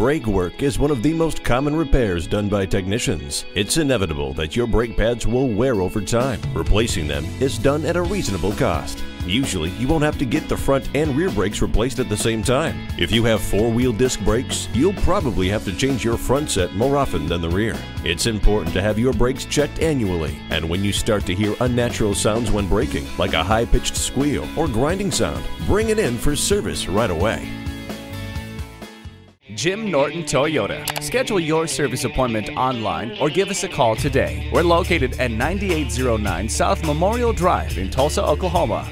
Brake work is one of the most common repairs done by technicians. It's inevitable that your brake pads will wear over time. Replacing them is done at a reasonable cost. Usually, you won't have to get the front and rear brakes replaced at the same time. If you have four-wheel disc brakes, you'll probably have to change your front set more often than the rear. It's important to have your brakes checked annually, and when you start to hear unnatural sounds when braking, like a high-pitched squeal or grinding sound, bring it in for service right away. Jim Norton Toyota. Schedule your service appointment online or give us a call today. We're located at 9809 South Memorial Drive in Tulsa, Oklahoma.